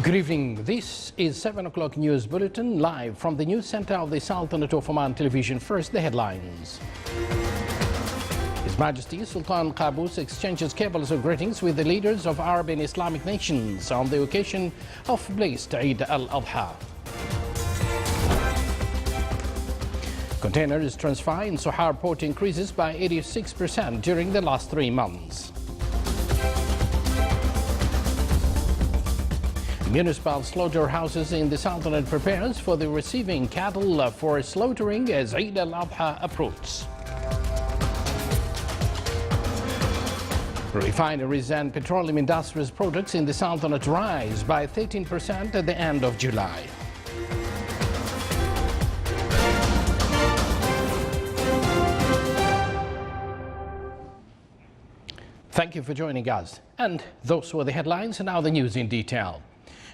Good evening. This is 7 o'clock news bulletin live from the news center of the Sultanate of Oman television. First, the headlines. His Majesty Sultan Qaboos exchanges cables of greetings with the leaders of Arab and Islamic nations on the occasion of blessed Eid al-Adha. Containers transfer in Sohar port increases by 86% during the last 3 months. Municipal slaughterhouses in the Sultanate prepares for the receiving cattle for slaughtering as Eid al-Adha approaches. Refineries and petroleum industries products in the Sultanate rise by 13% at the end of July. Thank you for joining us. And those were the headlines, and now the news in detail.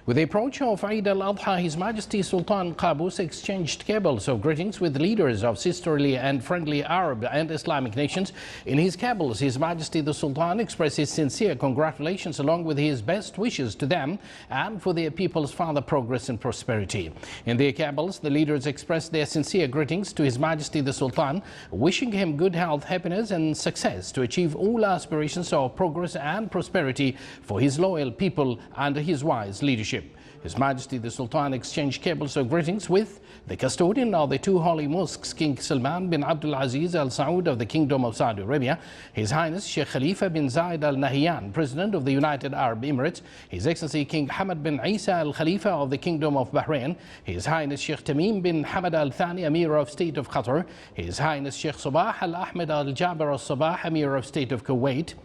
With the approach of Eid al-Adha, His Majesty Sultan Qaboos exchanged cables of greetings with leaders of sisterly and friendly Arab and Islamic nations. In his cables, His Majesty the Sultan expresses sincere congratulations along with his best wishes to them and for their people's further progress and prosperity. In their cables, the leaders expressed their sincere greetings to His Majesty the Sultan, wishing him good health, happiness and success to achieve all aspirations of progress and prosperity for his loyal people under his wise leadership. His Majesty the Sultan exchanged cables of greetings with the custodian of the 2 holy mosques, King Salman bin Abdul Aziz Al Saud of the Kingdom of Saudi Arabia, His Highness Sheikh Khalifa bin Zayed Al Nahyan, President of the United Arab Emirates, His Excellency King Hamad bin Isa Al Khalifa of the Kingdom of Bahrain, His Highness Sheikh Tamim bin Hamad Al Thani, Emir of State of Qatar, His Highness Sheikh Sabah Al Ahmed Al Jaber Al Sabah, Emir of State of Kuwait,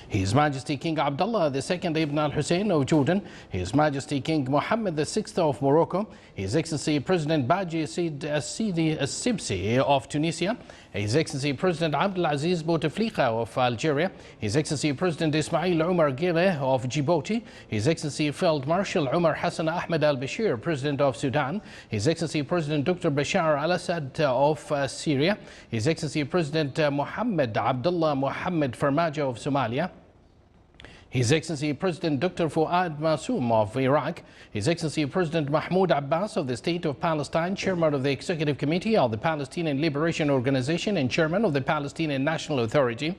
His Majesty King Abdullah II Ibn al-Hussein of Jordan, His Majesty King Mohammed VI of Morocco, His Excellency President Baji Sid Sidi Sibsi of Tunisia, His Excellency President Abdulaziz Bouteflika of Algeria, His Excellency President Ismail Omar Guelleh of Djibouti, His Excellency Field Marshal Omar Hassan Ahmed al-Bashir, President of Sudan, His Excellency President Dr. Bashar al-Assad of Syria, His Excellency President Mohammed Abdullah Mohammed Farmajo of Somalia, His Excellency President Dr. Fuad Massoum of Iraq, His Excellency President Mahmoud Abbas of the State of Palestine, Chairman of the Executive Committee of the Palestinian Liberation Organization and Chairman of the Palestinian National Authority,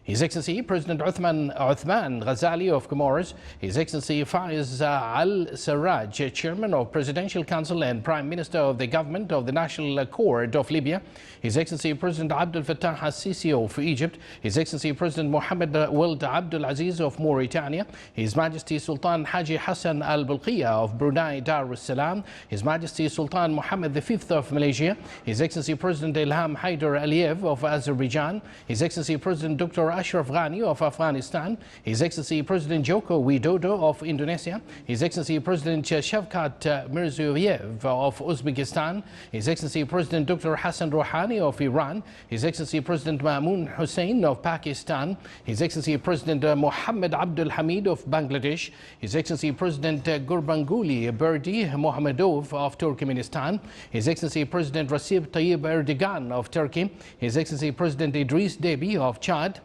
His Excellency President Uthman Ghazali of Comoros, His Excellency Faiz al-Sarraj, Chairman of Presidential Council and Prime Minister of the Government of the National Accord of Libya, His Excellency President Abdel Fattah al-Sisi of Egypt, His Excellency President Mohammed Wald Abdul Aziz of Mauritania, His Majesty Sultan Haji Hassan al-Bulqiya of Brunei Darussalam, His Majesty Sultan Mohammed V of Malaysia, His Excellency President Ilham Haider Aliyev of Azerbaijan, His Excellency President Dr. Ashraf Ghani of Afghanistan, His Excellency President Joko Widodo of Indonesia, His Excellency President Shavkat Mirziyoyev of Uzbekistan, His Excellency President Dr. Hassan Rouhani of Iran, His Excellency President Mamoon Hussein of Pakistan, His Excellency President Mohammed Abdul Hamid of Bangladesh, His Excellency President Gurbanguly Berdi Mohamedov of Turkmenistan, His Excellency President Recep Tayyip Erdogan of Turkey, His Excellency President Idris Deby of Chad,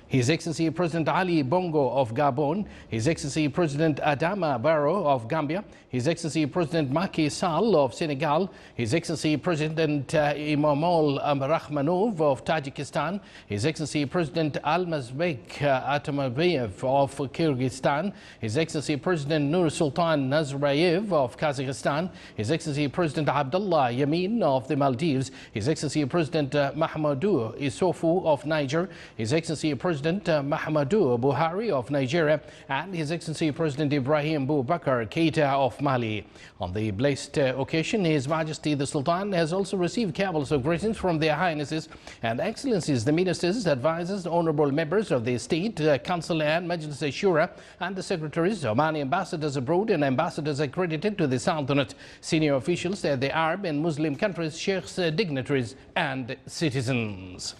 His Excellency President Ali Bongo of Gabon, His Excellency President Adama Barrow of Gambia, His Excellency President Macky Sall of Senegal, His Excellency President Emomali Rahmanov of Tajikistan, His Excellency President Almazbek Atambayev of Kyrgyzstan, His Excellency President Nur Sultan Nazarbayev of Kazakhstan, His Excellency President Abdullah Yamin of the Maldives, His Excellency President Mahamadou Issoufou of Niger, His Excellency President Mahamadou Buhari of Nigeria, and His Excellency President Ibrahim Boubacar Keita of Mali. On the blessed occasion, His Majesty the Sultan has also received cables of greetings from their Highnesses and Excellencies, the Ministers, Advisors, Honorable Members of the State Council and Majlis Shura, and the Secretaries, Omani Ambassadors abroad and Ambassadors accredited to the Sultanate, senior officials at the Arab and Muslim countries, sheikhs, dignitaries and citizens.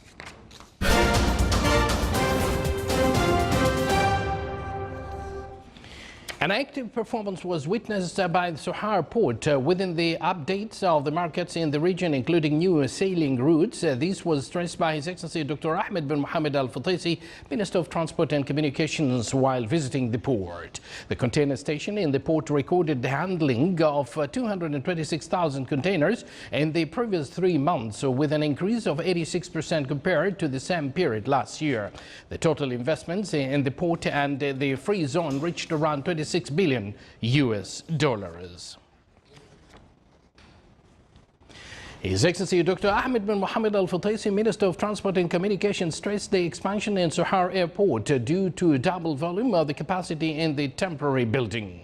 An active performance was witnessed by the Sohar port within the updates of the markets in the region, including new sailing routes. This was stressed by His Excellency Dr. Ahmed bin Mohammed Al Fataisi, Minister of Transport and Communications, while visiting the port. The container station in the port recorded the handling of 226,000 containers in the previous 3 months, with an increase of 86% compared to the same period last year. The total investments in the port and the free zone reached around $26 billion. His Excellency Dr. Ahmed bin Mohammed Al Fataisi, Minister of Transport and Communications, stressed the expansion in Sohar Airport due to double volume of the capacity in the temporary building.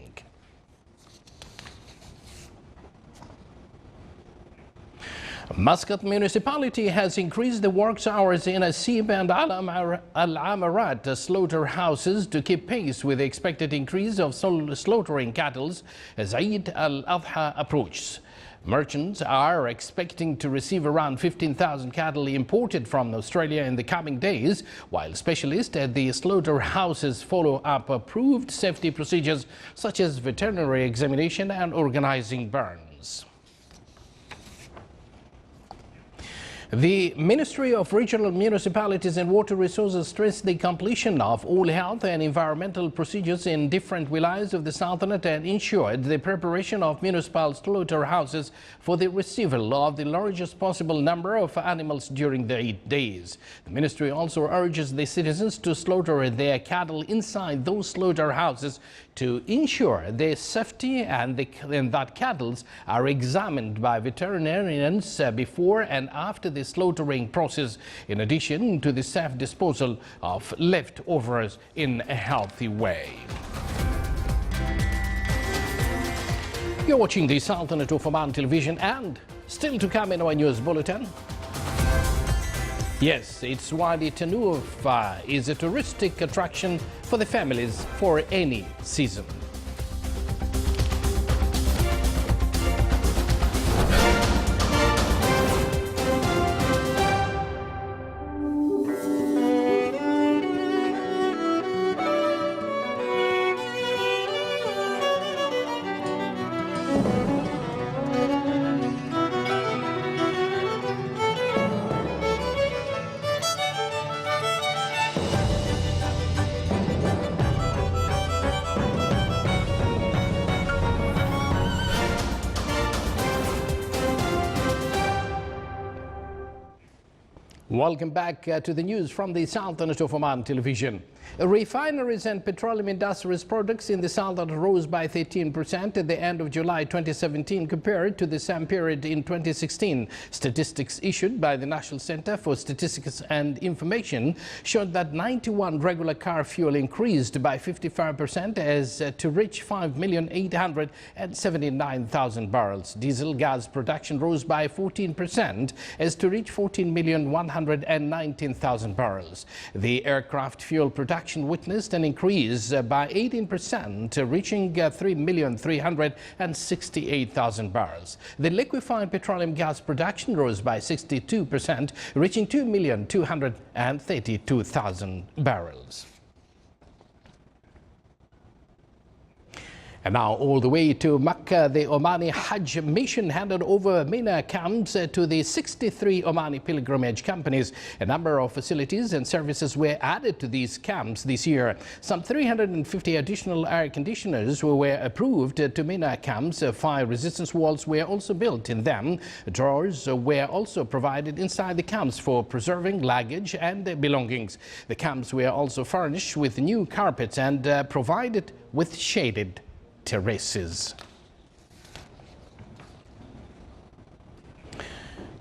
Muscat municipality has increased the work hours in Asib and Al-Amarat slaughterhouses to keep pace with the expected increase of slaughtering cattle as Eid al-Adha approaches. Merchants are expecting to receive around 15,000 cattle imported from Australia in the coming days, while specialists at the slaughterhouses follow up approved safety procedures such as veterinary examination and organizing burns. The Ministry of Regional Municipalities and Water Resources stressed the completion of all health and environmental procedures in different wilayas of the Sultanate and ensured the preparation of municipal slaughterhouses for the receival of the largest possible number of animals during the 8 days. The ministry also urges the citizens to slaughter their cattle inside those slaughterhouses to ensure their safety and that cattle are examined by veterinarians before and after the slaughtering process, in addition to the safe disposal of leftovers in a healthy way. You're watching the Sultanate of Oman television, and still to come in our news bulletin. Yes, it's Wadi Tanoof is a touristic attraction for the families for any season. Welcome back to the news from the Sultanate of Oman television. Refineries and petroleum industries products in the Sultanate rose by 13% at the end of July 2017 compared to the same period in 2016. Statistics issued by the National Center for Statistics and Information showed that 91 regular car fuel increased by 55% as to reach 5,879,000 barrels. Diesel gas production rose by 14% as to reach 14,119,000 barrels. The aircraft fuel production witnessed an increase by 18%, reaching 3,368,000 barrels. The liquefied petroleum gas production rose by 62%, reaching 2,232,000 barrels. And now all the way to Mecca, the Omani Hajj mission handed over Mina camps to the 63 Omani pilgrimage companies. A number of facilities and services were added to these camps this year. Some 350 additional air conditioners were approved to Mina camps. Fire resistance walls were also built in them. Drawers were also provided inside the camps for preserving luggage and belongings. The camps were also furnished with new carpets and provided with shaded terraces.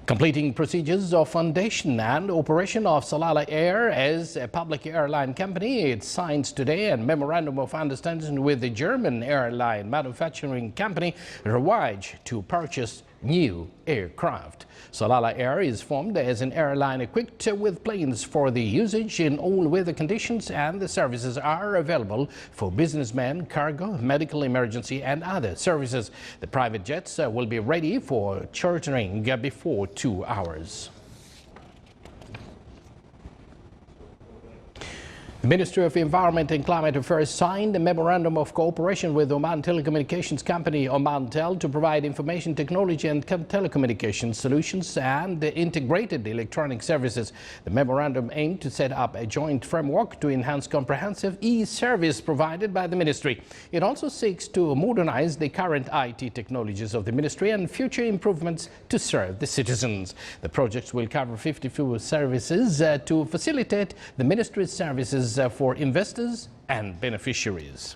Completing procedures of foundation and operation of Salalah Air as a public airline company, it signs today a memorandum of understanding with the German airline manufacturing company Rawaj to purchase new aircraft. Salalah Air is formed as an airline equipped with planes for the usage in all weather conditions, and the services are available for businessmen, cargo, medical emergency and other services. The private jets will be ready for chartering before 2 hours. The Ministry of Environment and Climate Affairs signed a memorandum of cooperation with Oman telecommunications company Omantel to provide information technology and telecommunications solutions and integrated electronic services. The memorandum aimed to set up a joint framework to enhance comprehensive e-service provided by the ministry. It also seeks to modernize the current IT technologies of the ministry and future improvements to serve the citizens. The projects will cover 54 services to facilitate the ministry's services for investors and beneficiaries.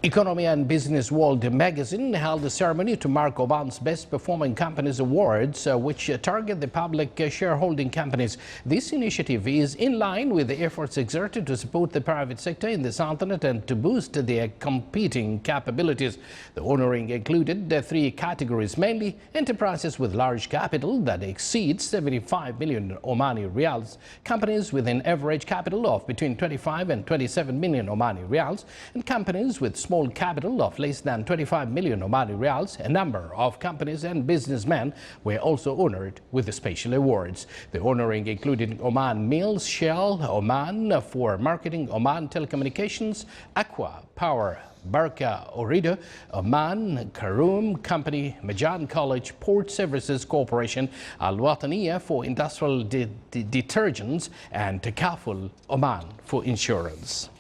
Economy and Business World magazine held a ceremony to mark Oman's Best Performing Companies Awards, which target the public shareholding companies. This initiative is in line with the efforts exerted to support the private sector in the Sultanate and to boost their competing capabilities. The honoring included 3 categories, mainly enterprises with large capital that exceeds 75 million Omani Rials, companies with an average capital of between 25 and 27 million Omani Rials, and companies with small capital of less than 25 million Omani Rials. A number of companies and businessmen were also honored with the special awards. The honoring included Oman Mills, Shell, Oman for Marketing, Oman Telecommunications, Aqua Power, Barka Orido, Oman Karoom Company, Majan College Port Services Corporation, Al Wataniya for industrial detergents, and Takaful Oman for insurance.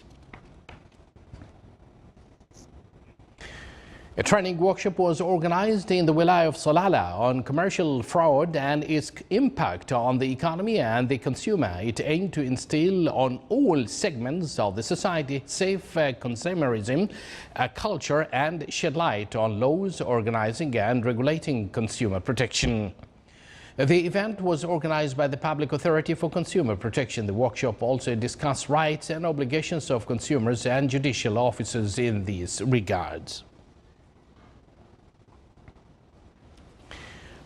A training workshop was organized in the Wilaya of Salalah on commercial fraud and its impact on the economy and the consumer. It aimed to instill on all segments of the society safe consumerism culture and shed light on laws organizing and regulating consumer protection. The event was organized by the Public Authority for Consumer Protection. The workshop also discussed rights and obligations of consumers and judicial officers in these regards.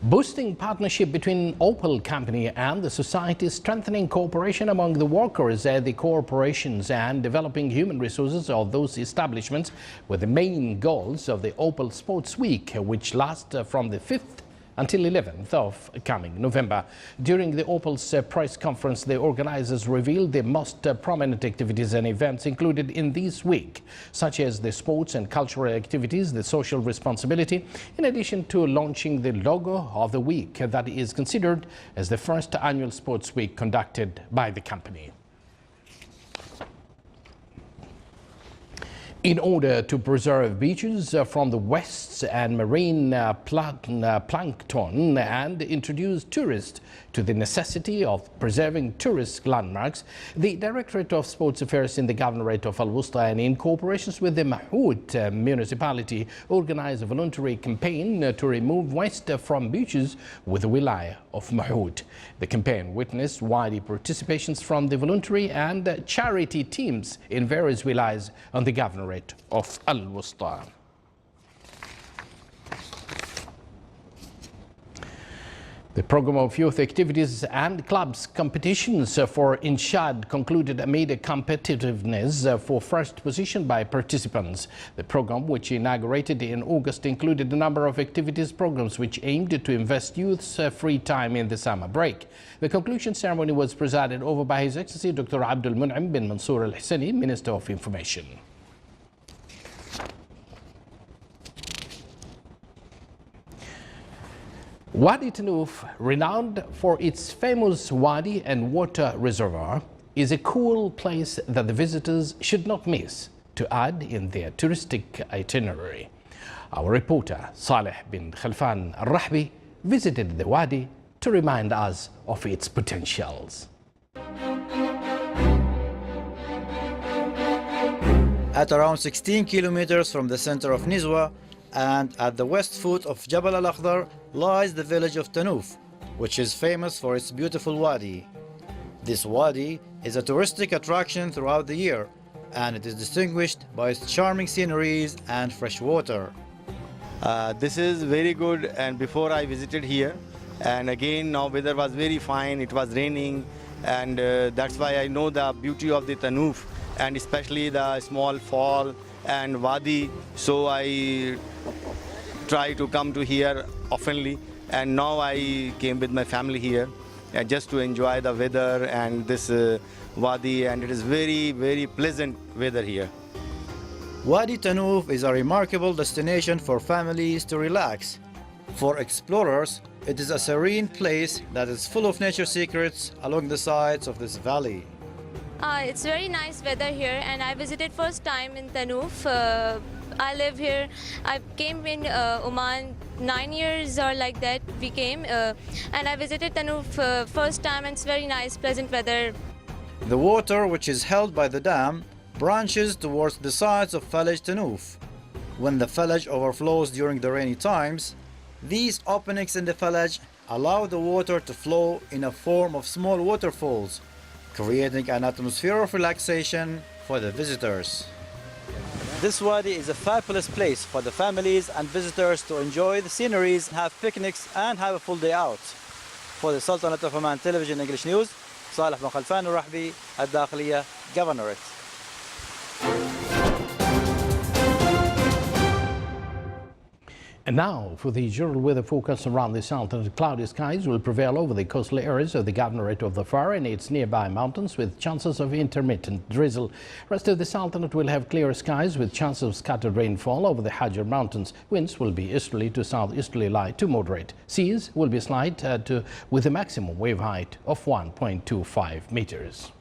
Boosting partnership between Opel company and the society, strengthening cooperation among the workers at the corporations, and developing human resources of those establishments were the main goals of the Opel Sports Week, which lasts from the 5th until 11th of coming November. During the Opel's press conference, the organizers revealed the most prominent activities and events included in this week, such as the sports and cultural activities, the social responsibility, in addition to launching the logo of the week that is considered as the first annual sports week conducted by the company. In order to preserve beaches from the wastes and marine plankton and introduce tourists to the necessity of preserving tourist landmarks, the Directorate of Sports Affairs in the Governorate of Al-Wusta and in cooperation with the Mahhoud municipality organized a voluntary campaign to remove waste from beaches with the Wilaya of Mahhoud. The campaign witnessed wide participations from the voluntary and charity teams in various wilayas on the Governorate of Al-Wusta. The program of youth activities and clubs competitions for Inshad concluded amid a competitiveness for first position by participants. The program, which inaugurated in August, included a number of activities programs which aimed to invest youth's free time in the summer break. The conclusion ceremony was presided over by His Excellency Dr. Abdul Mun'im bin Mansour Al-Hsani, Minister of Information. Wadi Tanoof, renowned for its famous wadi and water reservoir, is a cool place that the visitors should not miss to add in their touristic itinerary. Our reporter Saleh bin Khalfan Al-Rahbi visited the wadi to remind us of its potentials. At around 16 kilometers from the center of Nizwa and at the west foot of Jabal Al-Akhdar lies the village of Tanoof, which is famous for its beautiful wadi. This wadi is a touristic attraction throughout the year, and it is distinguished by its charming sceneries and fresh water. This is very good, and before I visited here, and again now weather was very fine, it was raining, and that's why I know the beauty of the Tanoof, and especially the small fall and wadi. So I try to come to here oftenly, and now I came with my family here, just to enjoy the weather and this wadi, and it is very, very pleasant weather here. Wadi Tanoof is a remarkable destination for families to relax. For explorers, it is a serene place that is full of nature secrets along the sides of this valley. It's very nice weather here, and I visited first time in Tanoof. I live here. I came in Oman 9 years or like that. We came and I visited Tanoof first time, and it's very nice, pleasant weather. The water, which is held by the dam, branches towards the sides of Falej Tanoof. When the Falej overflows during the rainy times, these openings in the Falej allow the water to flow in a form of small waterfalls, creating an atmosphere of relaxation for the visitors. This wadi is a fabulous place for the families and visitors to enjoy the sceneries, have picnics and have a full day out. For the Sultanate of Oman Television English News, Salih bin Khalfan al-Rahbi, Al-Dakhiliya, Governorate. And now for the general weather forecast around the Sultanate. Cloudy skies will prevail over the coastal areas of the Governorate of the Far and its nearby mountains, with chances of intermittent drizzle. Rest of the Sultanate will have clear skies with chances of scattered rainfall over the Hajar Mountains. Winds will be easterly to southeasterly light to moderate. Seas will be slight with a maximum wave height of 1.25 meters.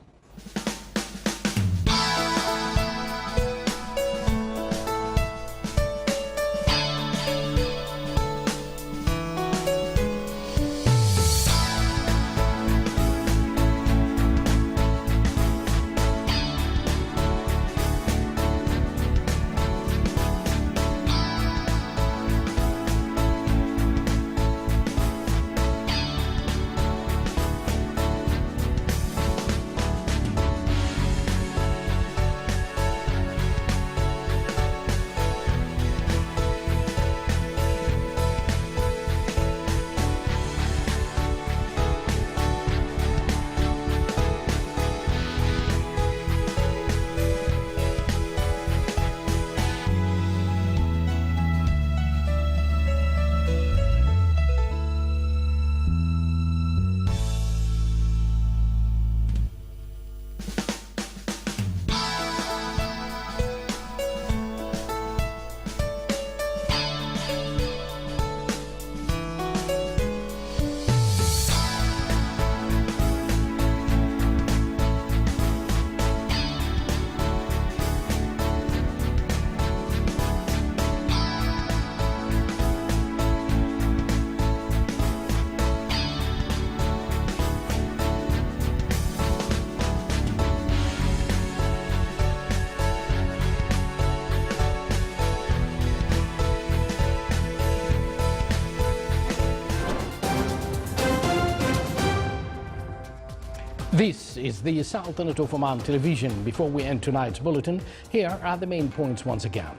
This is the Sultanate of Oman Television. Before we end tonight's bulletin, here are the main points once again.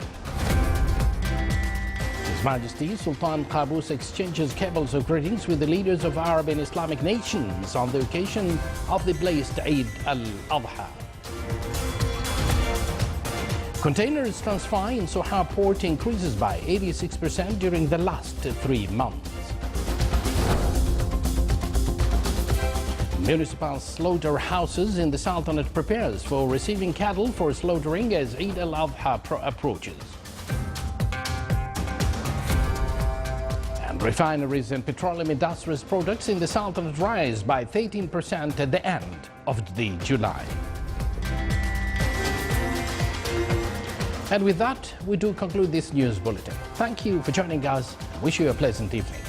His Majesty Sultan Qaboos exchanges cables of greetings with the leaders of Arab and Islamic nations on the occasion of the blessed Eid al-Adha. Containers transfer in Soha port increases by 86% during the last 3 months. Municipal slaughterhouses in the Sultanate prepares for receiving cattle for slaughtering as Eid al-Adha approaches. And refineries and petroleum industrial products in the Sultanate rise by 13% at the end of July. And with that, we do conclude this news bulletin. Thank you for joining us. I wish you a pleasant evening.